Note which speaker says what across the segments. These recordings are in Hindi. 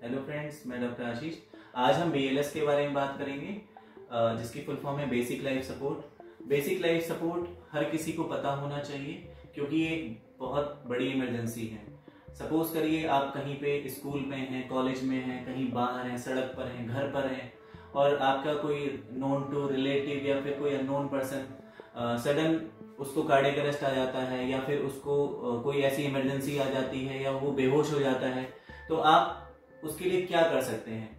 Speaker 1: हेलो फ्रेंड्स, मैं डॉक्टर आशीष। आज हम BLS के बारे में बात करेंगे, जिसकी फुल फॉर्म है basic life support. Basic life support हर किसी को पता होना चाहिए क्योंकि ये एक बहुत बड़ी इमरजेंसी है। सपोज करिए आप कहीं पे स्कूल में हैं, कॉलेज में हैं, कहीं बाहर हैं, सड़क पर हैं, घर पर हैं और आपका कोई नोन टू रिलेटिव या फिर कोई अननोन पर्सन सडन उसको कार्डियक अरेस्ट आ जाता है या फिर उसको कोई ऐसी इमरजेंसी आ जाती है या वो बेहोश हो जाता है, तो आप उसके लिए क्या कर सकते हैं?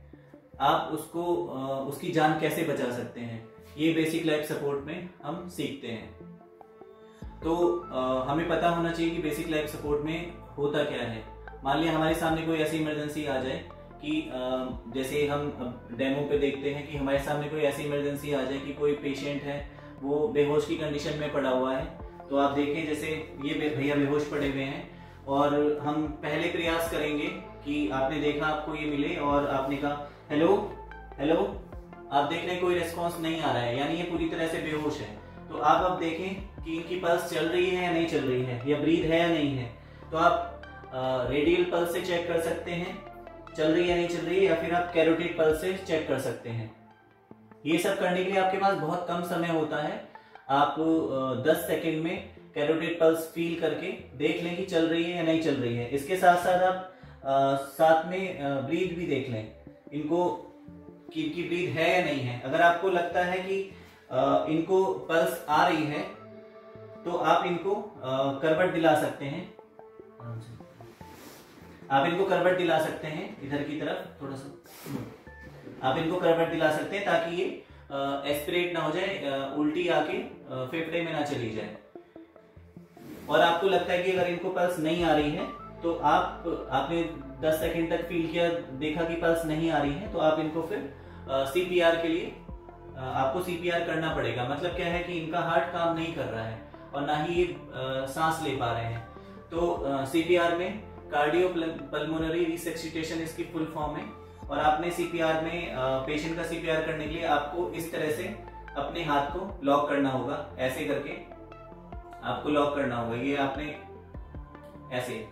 Speaker 1: आप उसको उसकी जान कैसे बचा सकते हैं? ये बेसिक लाइफ सपोर्ट में हम सीखते हैं। तो हमें पता होना चाहिए कि बेसिक लाइफ सपोर्ट में होता क्या है। मान लिया हमारे सामने कोई ऐसी इमरजेंसी आ जाए कि जैसे हम डेमो पे देखते हैं कि हमारे सामने कोई ऐसी इमरजेंसी आ जाए कि कोई पेशेंट है, वो बेहोश की कंडीशन में पड़ा हुआ है। तो आप देखें जैसे ये भैया बेहोश पड़े हुए हैं और हम पहले प्रयास करेंगे कि आपने देखा आपको ये मिले और आपने कहा हेलो हेलो, आप देख रहे हैं कोई रिस्पॉन्स नहीं आ रहा है, यानी ये पूरी तरह से बेहोश है। तो आप अब देखें कि इनकी पल्स चल रही है या नहीं चल रही है, या ब्रीथ है या नहीं है। तो आप रेडियल पल्स से चेक कर सकते हैं चल रही है या नहीं चल रही है, या फिर आप कैरोटिड पल्स से चेक कर सकते हैं। ये सब करने के लिए आपके पास बहुत कम समय होता है। आप 10 सेकंड में कैरोटिड पल्स फील करके देख लें कि चल रही है या नहीं चल रही है। इसके साथ साथ आप साथ में ब्रीथ भी देख लें इनको कि इनकी ब्रीथ है या नहीं है। अगर आपको लगता है कि इनको पल्स आ रही है तो आप इनको करवट दिला सकते हैं। आप इनको करवट दिला सकते हैं इधर की तरफ थोड़ा सा, आप इनको करवट दिला सकते हैं ताकि ये एस्पिरेट ना हो जाए, उल्टी आके फेफड़े में ना चली जाए। और आपको लगता है कि अगर इनको पल्स नहीं आ रही है तो आपने 10 सेकंड तक फील किया, देखा कि पल्स नहीं आ रही है, तो आप इनको फिर CPR के लिए आपको CPR करना पड़ेगा। मतलब क्या है कि इनका हार्ट काम नहीं कर रहा है और ना ही ये सांस ले पा रहे हैं। तो CPR में कार्डियो पल्मोनरी रिसक्सिटेशन इसकी फुल फॉर्म है। और आपने CPR में पेशेंट का CPR करने के लिए आपको इस तरह से अपने हाथ को लॉक करना होगा, ऐसे करके आपको लॉक करना होगा, ये आपने ऐसे।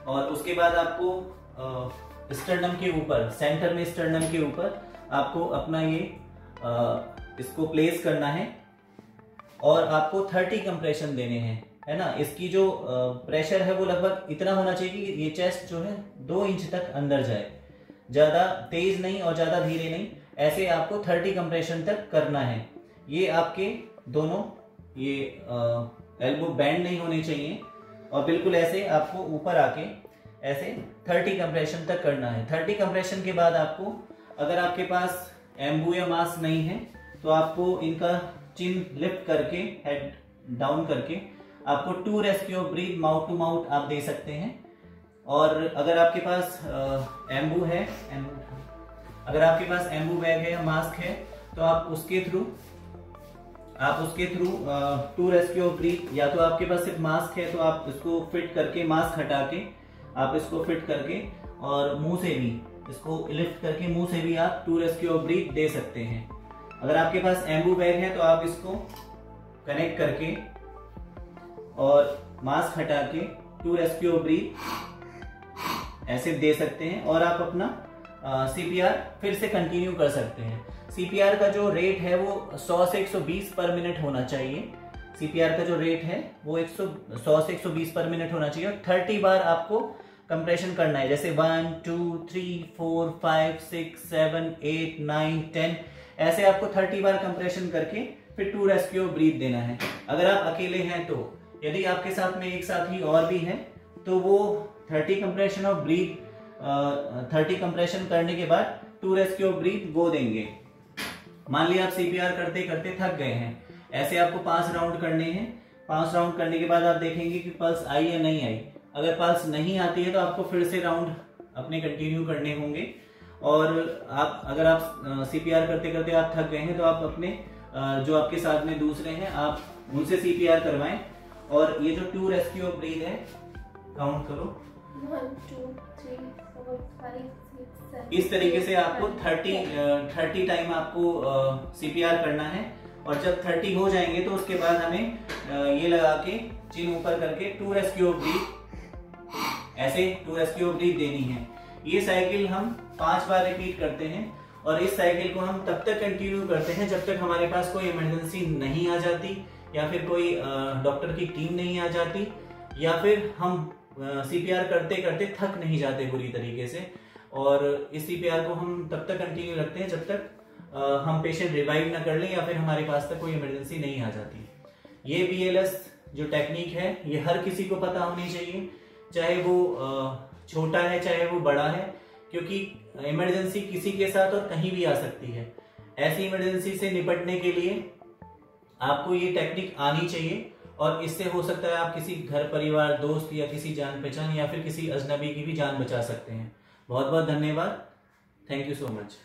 Speaker 1: और उसके बाद आपको स्टर्नम के ऊपर, सेंटर में स्टर्नम के ऊपर आपको अपना ये इसको प्लेस करना है और आपको 30 कंप्रेशन देने हैं, है ना। इसकी जो प्रेशर है वो लगभग इतना होना चाहिए कि ये चेस्ट जो है 2 इंच तक अंदर जाए, ज्यादा तेज नहीं और ज्यादा धीरे नहीं, ऐसे आपको 30 कंप्रेशन तक करना है। ये आपके दोनों ये एल्बो बैंड नहीं होने चाहिए और बिल्कुल ऐसे आपको ऊपर आके ऐसे 30 कंप्रेशन तक करना है। 30 कंप्रेशन के बाद आपको, अगर आपके पास एम्बू या मास्क नहीं है तो आपको इनका चिन लिफ्ट करके, हेड डाउन करके आपको 2 rescue breath mouth to mouth आप दे सकते हैं। और अगर आपके पास एम्बू है, अगर आपके पास एम्बू बैग है या मास्क है तो आप उसके थ्रू 2 रेस्क्यू ब्रीथ, या तो आपके पास सिर्फ मास्क है तो आप इसको फिट करके, मास्क हटा के आप इसको फिट करके और मुंह से भी इसको लिफ्ट करके मुंह से भी आप 2 रेस्क्यू ब्रीथ दे सकते हैं। अगर आपके पास एम्बू बैग है तो आप इसको कनेक्ट करके और मास्क हटा के 2 रेस्क्यू ब्रीथ ऐसे दे सकते हैं और आप अपना CPR फिर से कंटिन्यू कर सकते हैं। CPR का जो रेट है वो 100 से 120 पर मिनट होना चाहिए। CPR का जो रेट है वो 100 से 120 पर मिनट होना चाहिए और 30 बार आपको कंप्रेशन करना है। जैसे 1 2 3 4 5 6 7 8 9 10 ऐसे आपको 30 बार कंप्रेशन करके फिर 2 रेस्क्यू ब्रीथ देना है। अगर आप अकेले हैं तो, यदि आपके साथ में एक साथी और भी है तो वो 30 कंप्रेशन और ब्रीथ 30 कंप्रेशन करने के बाद 2 रेस्क्यू ब्रीथ वो देंगे। मान लिया आप CPR करते करते थक गए हैं, ऐसे आपको 5 राउंड करने हैं। 5 राउंड करने के बाद आप देखेंगे कि पल्स आई या नहीं आई। अगर पल्स नहीं आती है तो आपको फिर से राउंड अपने कंटिन्यू करने होंगे। और आप, अगर आप CPR करते करते आप थक गए हैं तो आप अपने जो आपके साथ में दूसरे हैं आप उनसे CPR करवाएं। और ये जो 2 रेस्क्यू ब्रीथ है, काउंट करो
Speaker 2: 1 2 3 4 5 6 7।
Speaker 1: इस तरीके से आपको 30 टाइम आपको CPR करना है। और जब 30 हो जाएंगे तो उसके बाद हमें ये लगा के चिन ऊपर करके 2 रेस्क्यू ब्रीथ, ऐसे 2 रेस्क्यू ब्रीथ देनी है। ये साइकिल हम 5 बार रिपीट करते हैं और इस साइकिल को हम तब तक कंटिन्यू करते हैं जब तक हमारे पास कोई इमरजेंसी नहीं आ जाती या फिर कोई डॉक्टर की टीम नहीं आ जाती या फिर हम सीपीआर करते करते थक नहीं जाते बुरी तरीके से। और इस सीपीआर को हम तब तक कंटिन्यू रखते हैं जब तक हम पेशेंट रिवाइव ना कर लें या फिर हमारे पास तक कोई इमरजेंसी नहीं आ जाती। ये BLS जो टेक्निक है ये हर किसी को पता होनी चाहिए, चाहे वो छोटा है चाहे वो बड़ा है, क्योंकि इमरजेंसी किसी के साथ और कहीं भी आ सकती है। ऐसी इमरजेंसी से निपटने के लिए आपको ये टेक्निक आनी चाहिए और इससे हो सकता है आप किसी घर परिवार दोस्त या किसी जान पहचान या फिर किसी अजनबी की भी जान बचा सकते हैं। बहुत बहुत धन्यवाद। Thank you so much.